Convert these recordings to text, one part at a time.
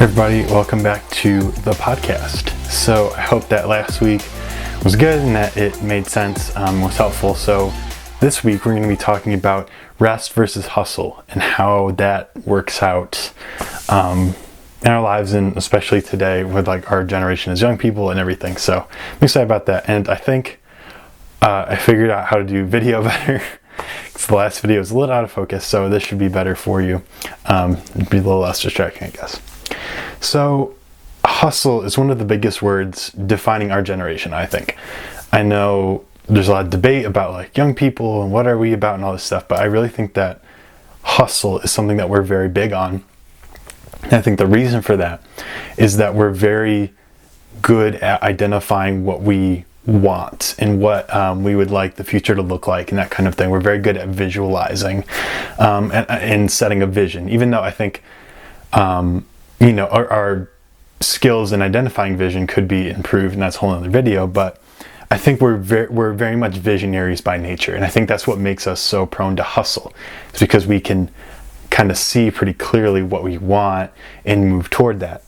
Everybody, welcome back to the podcast. So I hope that last week was good and that it made sense, was helpful. So this week we're going to be talking about rest versus hustle and how that works out in our lives, and especially today with like our generation as young people and everything. So I'm excited about that, and I think I figured out how to do video better. The last video was a little out of focus, so this should be better for you. It'd be a little less distracting, I guess. So hustle is one of the biggest words defining our generation, I think. I know there's a lot of debate about like young people and what are we about and all this stuff, but I really think that hustle is something that we're very big on. And I think the reason for that is that we're very good at identifying what we want and what we would like the future to look like and that kind of thing. We're very good at visualizing and setting a vision, even though I think our skills in identifying vision could be improved, and that's a whole other video, but I think we're very much visionaries by nature, and I think that's what makes us so prone to hustle. It's because we can kind of see pretty clearly what we want and move toward that.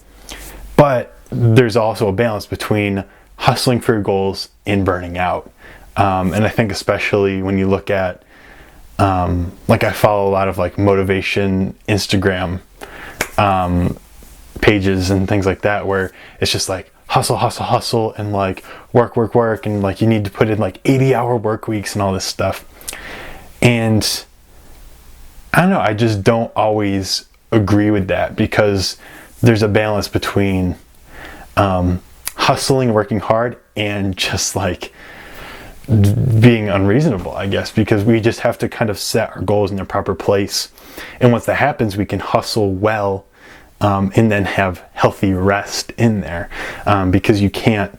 But there's also a balance between hustling for your goals and burning out. And I think especially when you look at, like I follow a lot of like motivation Instagram pages and things like that, where it's just like hustle and like work and like you need to put in like 80-hour work weeks and all this stuff. And I don't know, I just don't always agree with that, because there's a balance between hustling, working hard, and just like being unreasonable, I guess, because we just have to kind of set our goals in their proper place. And once that happens, we can hustle well and then have healthy rest in there, because you can't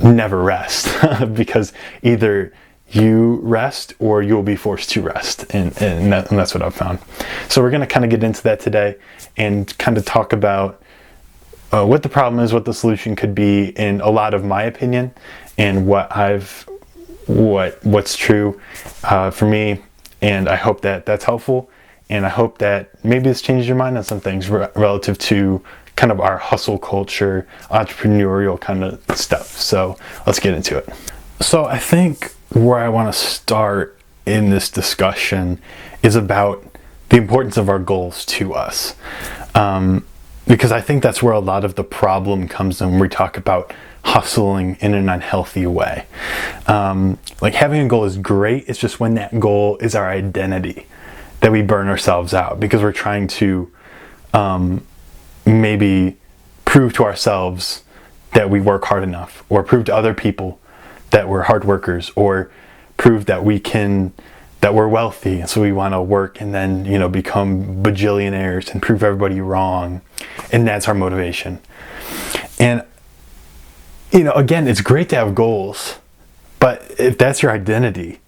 never rest because either you rest or you'll be forced to rest, and that's what I've found. So we're going to kind of get into that today and kind of talk about what the problem is, what the solution could be, in a lot of my opinion, and what's true for me. And I hope that that's helpful. And I hope that maybe this changes your mind on some things relative to kind of our hustle culture, entrepreneurial kind of stuff. So let's get into it. So I think where I want to start in this discussion is about the importance of our goals to us. Because I think that's where a lot of the problem comes in when we talk about hustling in an unhealthy way. Like having a goal is great. It's just when that goal is our identity that we burn ourselves out, because we're trying to maybe prove to ourselves that we work hard enough, or prove to other people that we're hard workers, or prove that that we're wealthy, and so we want to work and then become bajillionaires and prove everybody wrong, and that's our motivation. And again, it's great to have goals, but if that's your identity,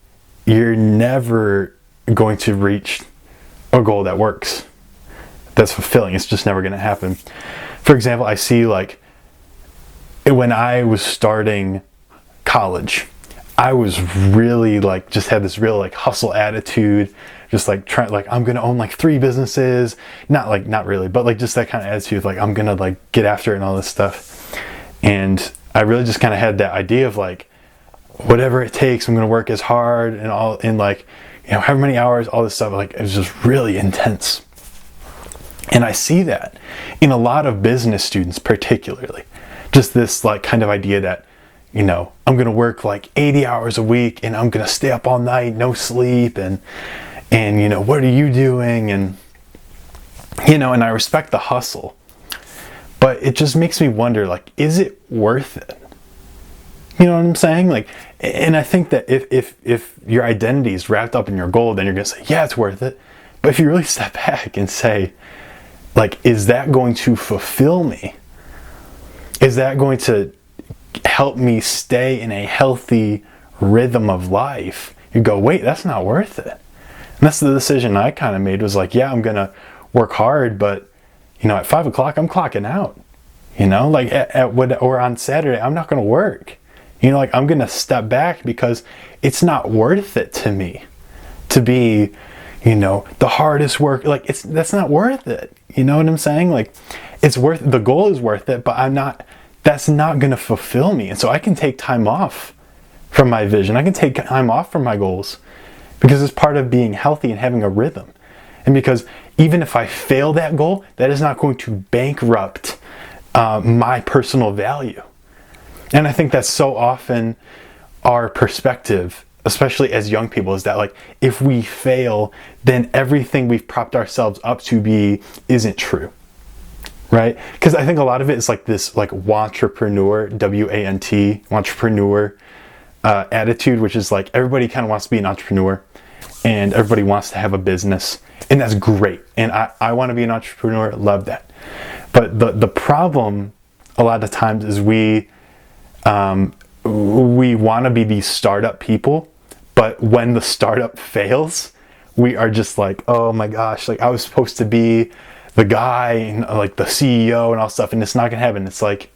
you're never going to reach a goal that works, that's fulfilling. It's just never going to happen. For example, I see like when I was starting college, I was really like just had this real like hustle attitude, just like trying, like I'm gonna own like 3 businesses, not really, but like just that kind of attitude, like I'm gonna like get after it and all this stuff. And I really just kind of had that idea of like, whatever it takes, I'm gonna work as hard and all, in like however many hours, all this stuff. Like it was just really intense. And I see that in a lot of business students, particularly, just this like kind of idea that I'm going to work like 80 hours a week and I'm going to stay up all night, no sleep, and what are you doing? And and I respect the hustle, but it just makes me wonder, like, is it worth it? You know what I'm saying? Like, and I think that if your identity is wrapped up in your goal, then you're going to say, yeah, it's worth it. But if you really step back and say, like, is that going to fulfill me? Is that going to help me stay in a healthy rhythm of life? You go, wait, that's not worth it. And that's the decision I kind of made, was like, yeah, I'm gonna work hard, but at 5 o'clock I'm clocking out. Like or on Saturday I'm not gonna work. Like I'm gonna step back, because it's not worth it to me to be the hardest work. Like, that's not worth it. You know what I'm saying? Like, the goal is worth it, but that's not going to fulfill me. And so I can take time off from my vision. I can take time off from my goals because it's part of being healthy and having a rhythm. And because even if I fail that goal, that is not going to bankrupt my personal value. And I think that's so often our perspective, especially as young people, is that like, if we fail, then everything we've propped ourselves up to be isn't true. Right? Because I think a lot of it is like this like wantrepreneur, W-A-N-T, entrepreneur attitude, which is like everybody kind of wants to be an entrepreneur and everybody wants to have a business, and that's great. And I want to be an entrepreneur, love that. But the problem a lot of times is we want to be these startup people, but when the startup fails, we are just like, oh my gosh, like I was supposed to be the guy and like the CEO and all stuff, and it's not gonna happen. It's like,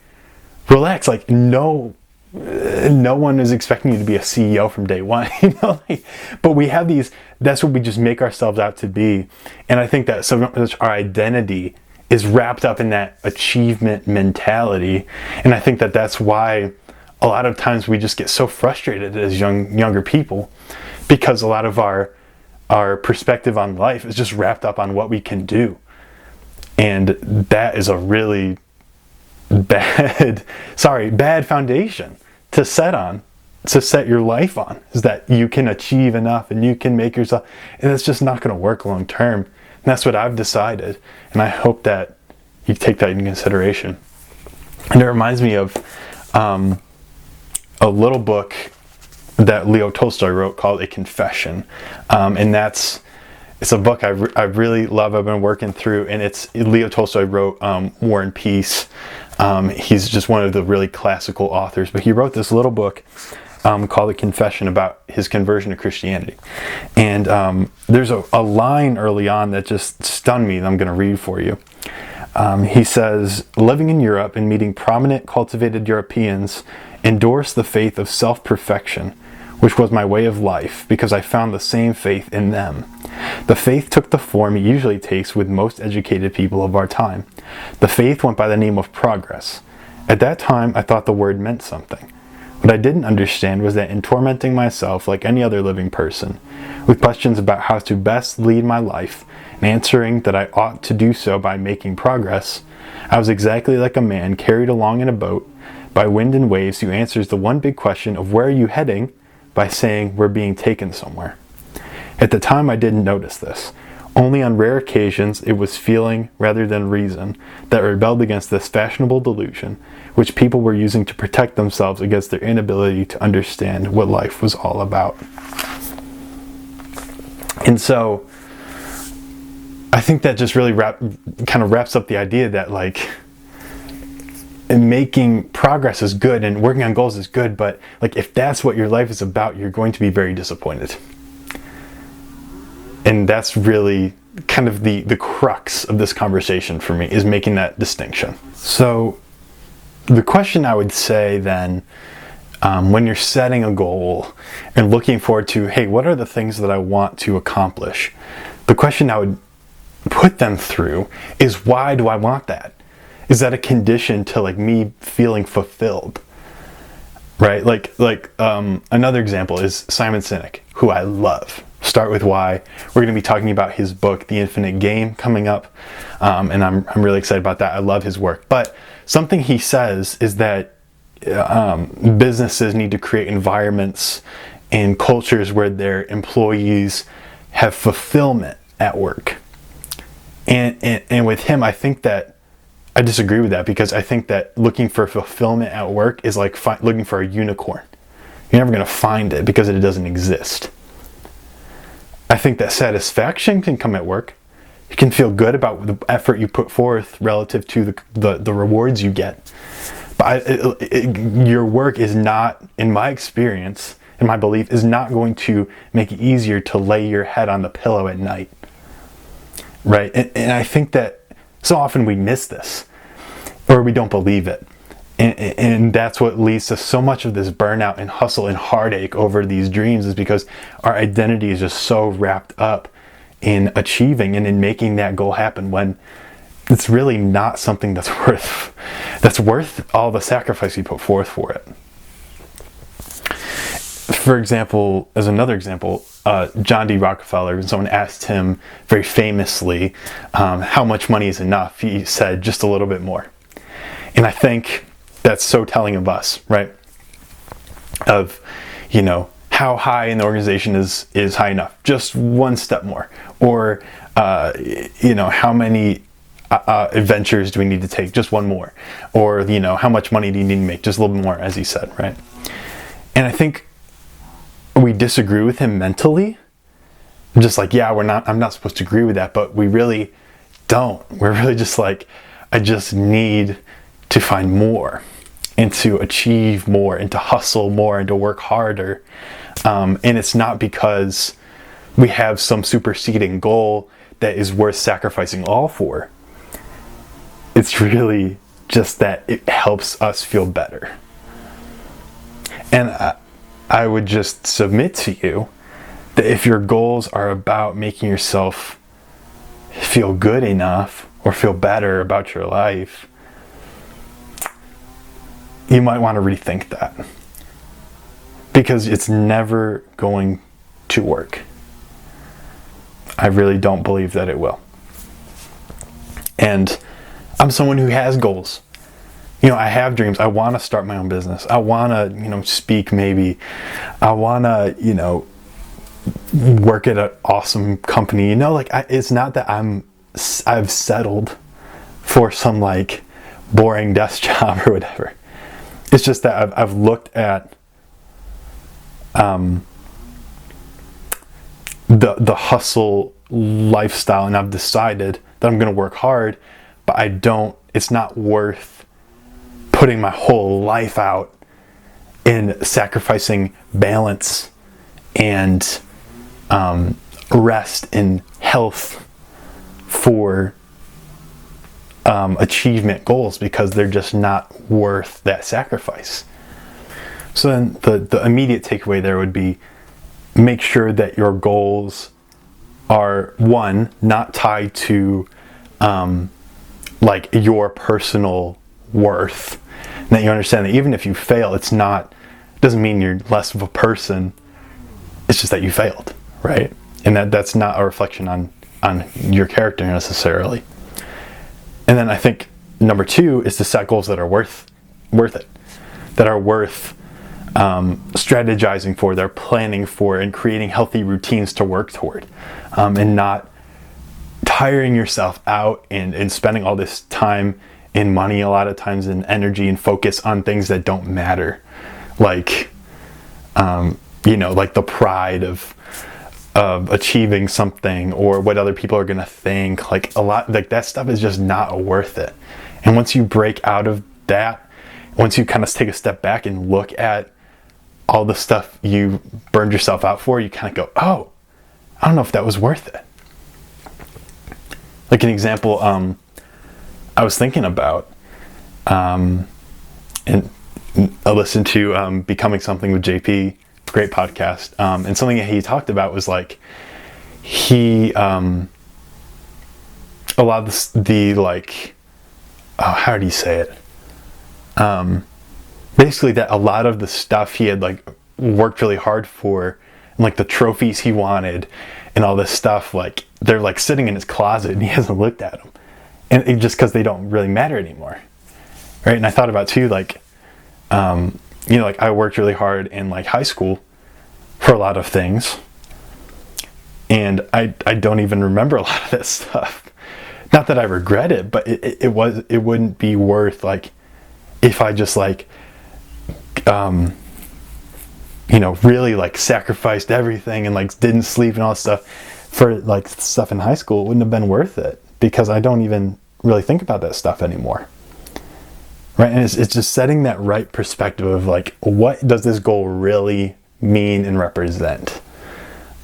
relax. Like no one is expecting you to be a CEO from day one, but we have these, that's what we just make ourselves out to be. And I think that so much our identity is wrapped up in that achievement mentality. And I think that that's why a lot of times we just get so frustrated as younger people, because a lot of our perspective on life is just wrapped up on what we can do. And that is a really bad foundation to set your life on, is that you can achieve enough and you can make yourself, and it's just not going to work long term. And that's what I've decided. And I hope that you take that into consideration. And it reminds me of a little book that Leo Tolstoy wrote called A Confession. And it's a book I really love. I've been working through, and Leo Tolstoy wrote War and Peace. He's just one of the really classical authors, but he wrote this little book called A Confession about his conversion to Christianity. And there's a line early on that just stunned me that I'm going to read for you. He says, living in Europe and meeting prominent cultivated Europeans endorsed the faith of self-perfection, which was my way of life, because I found the same faith in them. The faith took the form it usually takes with most educated people of our time. The faith went by the name of progress. At that time, I thought the word meant something. What I didn't understand was that in tormenting myself like any other living person, with questions about how to best lead my life, and answering that I ought to do so by making progress, I was exactly like a man carried along in a boat by wind and waves who answers the one big question of where are you heading by saying we're being taken somewhere. At the time I didn't notice this. Only on rare occasions it was feeling rather than reason that rebelled against this fashionable delusion which people were using to protect themselves against their inability to understand what life was all about. And so I think that just really kind of wraps up the idea that like making progress is good and working on goals is good, but like if that's what your life is about, you're going to be very disappointed. And that's really kind of the crux of this conversation for me, is making that distinction. So the question I would say then, when you're setting a goal and looking forward to, hey, what are the things that I want to accomplish? The question I would put them through is, why do I want that? Is that a condition to like me feeling fulfilled? Right? Like another example is Simon Sinek, who I love. Start with why. We're going to be talking about his book, The Infinite Game, coming up. And I'm really excited about that. I love his work. But something he says is that businesses need to create environments and cultures where their employees have fulfillment at work. And with him, I think that I disagree with that, because I think that looking for fulfillment at work is like looking for a unicorn. You're never going to find it because it doesn't exist. I think that satisfaction can come at work. You can feel good about the effort you put forth relative to the rewards you get. But your work is not, in my experience, in my belief, is not going to make it easier to lay your head on the pillow at night. Right? And I think that so often we miss this, or we don't believe it. And that's what leads to so much of this burnout and hustle and heartache over these dreams, is because our identity is just so wrapped up in achieving and in making that goal happen when it's really not something that's worth all the sacrifice you put forth for it. For example, as another example, John D Rockefeller, when someone asked him very famously how much money is enough, he said just a little bit more. And I think that's so telling of us, right? Of, how high in the organization is high enough, just one step more, or how many adventures do we need to take, just one more, or how much money do you need to make, just a little bit more, as he said, right? And I think we disagree with him mentally, just like, I'm not supposed to agree with that, but we really don't. We're really just like, I just need to find more and to achieve more and to hustle more and to work harder. And it's not because we have some superseding goal that is worth sacrificing all for. It's really just that it helps us feel better. And I would just submit to you that if your goals are about making yourself feel good enough or feel better about your life, you might want to rethink that, because it's never going to work. I really don't believe that it will. And I'm someone who has goals. I have dreams. I want to start my own business. I want to, speak maybe. I want to, work at an awesome company. It's not that I've settled for some boring desk job or whatever. It's just that I've looked at the hustle lifestyle, and I've decided that I'm going to work hard, but it's not worth putting my whole life out in sacrificing balance and rest and health for achievement goals, because they're just not worth that sacrifice. So then the immediate takeaway there would be, make sure that your goals are, one, not tied to your personal worth. And that you understand that even if you fail, it doesn't mean you're less of a person. It's just that you failed, right? And that's not a reflection on your character necessarily. And then I think number two is to set goals that are worth it, that are worth strategizing for, they're planning for, and creating healthy routines to work toward, and not tiring yourself out and spending all this time and money, a lot of times, and energy and focus on things that don't matter, like the pride of achieving something, or what other people are going to think. That stuff is just not worth it. And once you break out of that, once you kind of take a step back and look at all the stuff you burned yourself out for, you kind of go, oh, I don't know if that was worth it. Like an example, I was thinking about, and I listened to Becoming Something with JP, great podcast, and something that he talked about was he a lot of how do you say it? Basically that a lot of the stuff he had worked really hard for, and the trophies he wanted and all this stuff, they're sitting in his closet and he hasn't looked at them, and just because they don't really matter anymore, right? And I thought about too, I worked really hard in high school for a lot of things, and I don't even remember a lot of that stuff. Not that I regret it, but it wouldn't be worth if I just really sacrificed everything and didn't sleep and all that stuff for stuff in high school. It wouldn't have been worth it, because I don't even really think about that stuff anymore, right? And it's just setting that right perspective of what does this goal really mean and represent,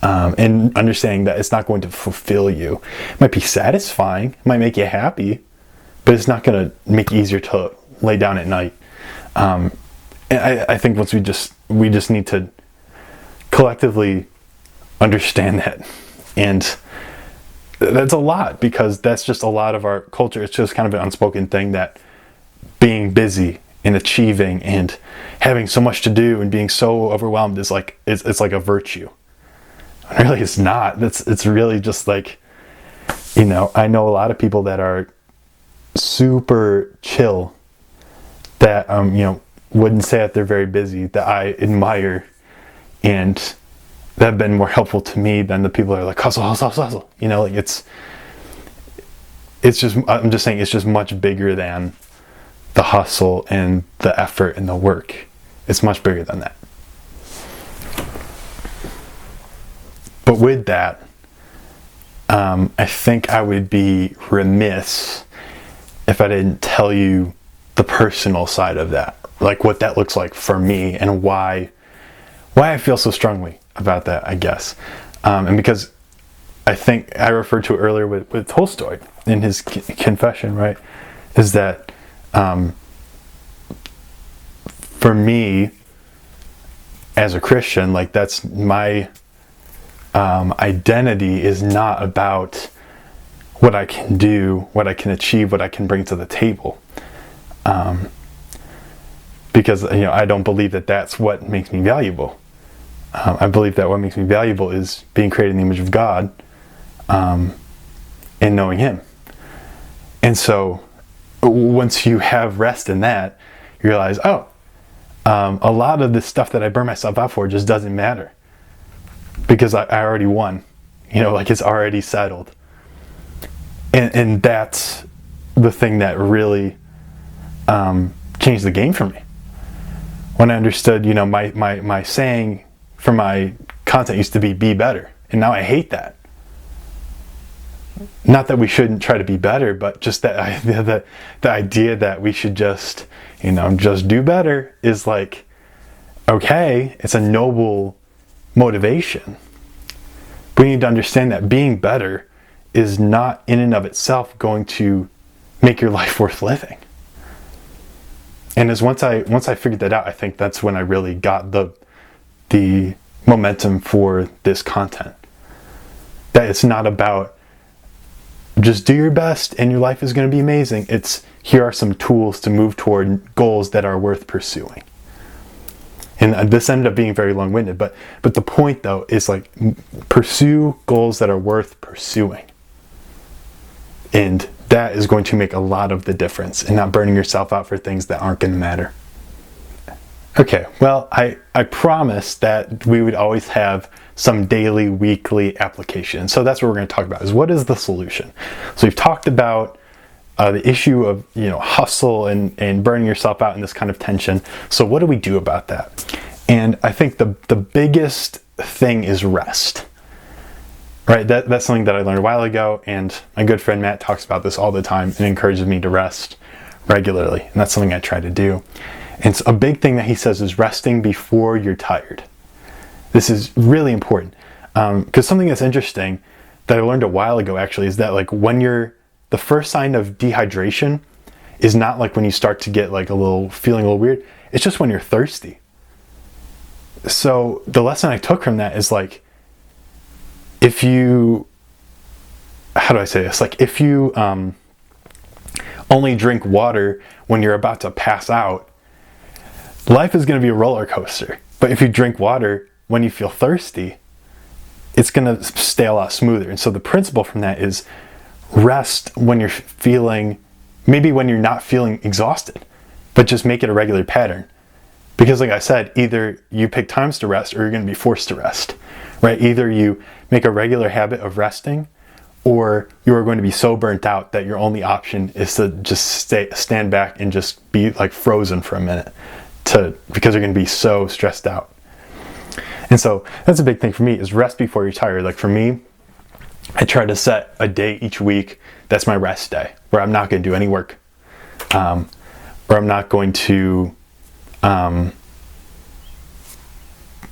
and understanding that it's not going to fulfill you. It might be satisfying, it might make you happy, but it's not going to make it easier to lay down at night. And I think once we just need to collectively understand that, and that's a lot, because that's just a lot of our culture. It's just kind of an unspoken thing that being busy and achieving and having so much to do and being so overwhelmed is like, it's like a virtue. And really it's not. It's really just like, I know a lot of people that are super chill that, wouldn't say that they're very busy, that I admire, and that have been more helpful to me than the people that are like, hustle, hustle, hustle, like it's just, I'm just saying, it's just much bigger than the hustle and the effort and the work. It's much bigger than that. But with that, I think I would be remiss if I didn't tell you the personal side of that, like what that looks like for me and why I feel so strongly about that, I guess. And because I think I referred to it earlier with Tolstoy in his confession, right? Is that for me as a Christian, like that's my identity is not about what I can do, what I can achieve, what I can bring to the table. Because I don't believe that that's what makes me valuable. I believe that what makes me valuable is being created in the image of God, and knowing Him. And so once you have rest in that, you realize, a lot of the stuff that I burn myself out for just doesn't matter, because I already won. Like it's already settled. And that's the thing that really changed the game for me. When I understood, my saying for my content used to be better. And now I hate that. Not that we shouldn't try to be better, but just that the idea that we should just do better is like, okay, it's a noble motivation. We need to understand that being better is not in and of itself going to make your life worth living. And once I figured that out, I think that's when I really got the momentum for this content. That it's not about just do your best and your life is going to be amazing. It's here are some tools to move toward goals that are worth pursuing. And this ended up being very long-winded, but the point though is like pursue goals that are worth pursuing. And that is going to make a lot of the difference in not burning yourself out for things that aren't going to matter. Okay, well, I promised that we would always have some daily, weekly application. So that's what we're going to talk about, is what is the solution? So we've talked about the issue of hustle and burning yourself out in this kind of tension. So what do we do about that? And I think the biggest thing is rest. Right, that's something that I learned a while ago, and my good friend Matt talks about this all the time and encourages me to rest regularly, and that's something I try to do. And so a big thing that he says is resting before you're tired. This is really important, because something that's interesting that I learned a while ago actually is that like when the first sign of dehydration is not like when you start to get like feeling a little weird. It's just when you're thirsty. So the lesson I took from that is like, if you, how do I say this? Like if you only drink water when you're about to pass out, life is going to be a roller coaster. But if you drink water when you feel thirsty, it's going to stay a lot smoother. And so the principle from that is rest when you're maybe when you're not feeling exhausted, but just make it a regular pattern. Because like I said, either you pick times to rest or you're going to be forced to rest, right? Either you make a regular habit of resting, or you are going to be so burnt out that your only option is to just stand back and just be like frozen for a minute because you're going to be so stressed out. And so that's a big thing for me, is rest before you're tired. Like for me, I try to set a day each week that's my rest day, where I'm not going to do any work, or I'm not going to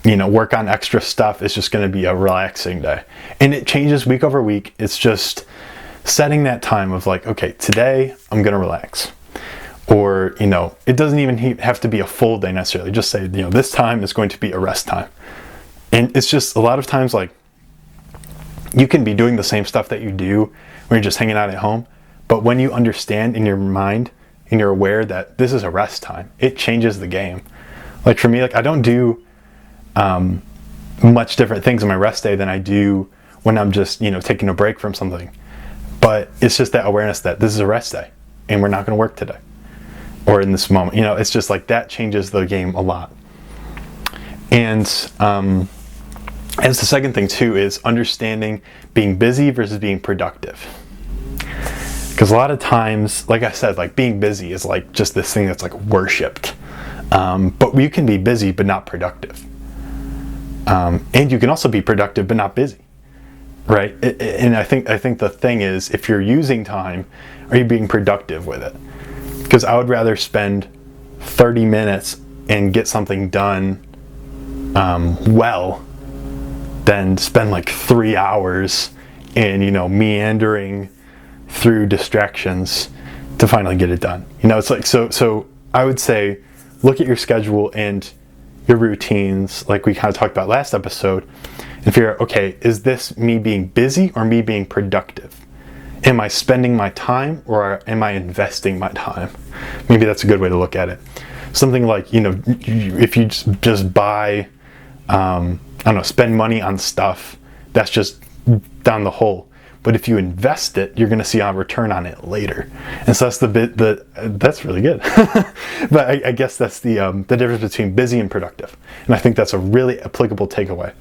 work on extra stuff. It's just going to be a relaxing day. And it changes week over week. It's just setting that time of like, okay, today I'm going to relax. Or, it doesn't even have to be a full day necessarily. Just say, this time is going to be a rest time. And it's just a lot of times like you can be doing the same stuff that you do when you're just hanging out at home, but when you understand in your mind and you're aware that this is a rest time, it changes the game. Like for me, like I don't do much different things on my rest day than I do when I'm just, taking a break from something. But it's just that awareness that this is a rest day and we're not going to work today or in this moment. It's just like that changes the game a lot. And as the second thing too is understanding being busy versus being productive. Because a lot of times, like I said, like being busy is like just this thing that's like worshipped. But you can be busy but not productive. And you can also be productive but not busy. Right? And I think the thing is, if you're using time, are you being productive with it? Because I would rather spend 30 minutes and get something done well than spend like 3 hours in, meandering through distractions to finally get it done. It's like, so I would say, look at your schedule and your routines, like we kind of talked about last episode, and figure out, okay, is this me being busy or me being productive? Am I spending my time or am I investing my time? Maybe that's a good way to look at it. Something like, if you just buy, spend money on stuff, that's just down the hole. But if you invest it, you're going to see a return on it later. And so that's that's really good. But I guess that's the difference between busy and productive. And I think that's a really applicable takeaway.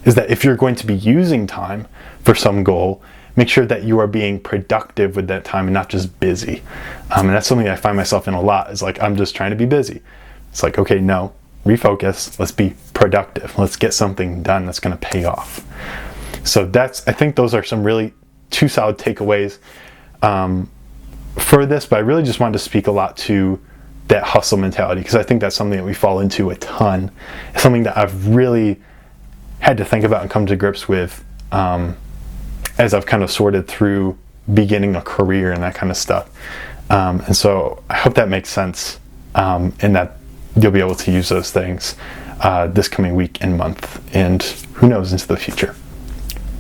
Is that if you're going to be using time for some goal, make sure that you are being productive with that time and not just busy. And that's something I find myself in a lot, is like, I'm just trying to be busy. It's like, okay, no, refocus, let's be productive. Let's get something done that's going to pay off. So I think those are some really two solid takeaways for this, but I really just wanted to speak a lot to that hustle mentality, because I think that's something that we fall into a ton. It's something that I've really had to think about and come to grips with as I've kind of sorted through beginning a career and that kind of stuff. And so I hope that makes sense, and that you'll be able to use those things this coming week and month, and who knows, into the future.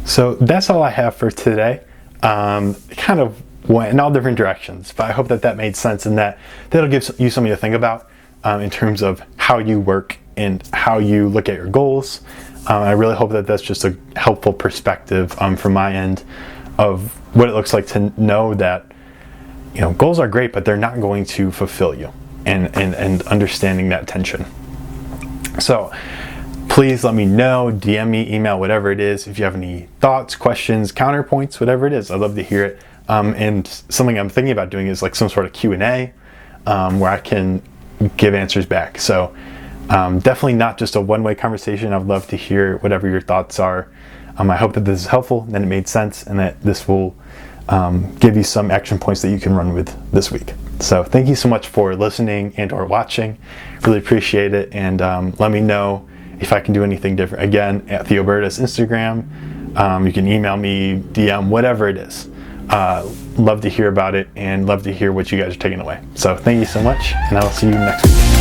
So that's all I have for today. Kind of went in all different directions, but I hope that made sense, and that'll give you something to think about in terms of how you work and how you look at your goals. I really hope that's just a helpful perspective from my end of what it looks like to know that goals are great, but they're not going to fulfill you, and understanding that tension. So please let me know, DM me, email, whatever it is, if you have any thoughts, questions, counterpoints, whatever it is. I'd love to hear it. And something I'm thinking about doing is like some sort of Q&A where I can give answers back. So definitely not just a one-way conversation. I'd love to hear whatever your thoughts are. I hope that this is helpful, that it made sense, and that this will give you some action points that you can run with this week. So thank you so much for listening and or watching. Really appreciate it. And let me know if I can do anything different. Again, at Theoberta's Instagram. You can email me, DM, whatever it is. Love to hear about it and love to hear what you guys are taking away. So thank you so much, and I'll see you next week.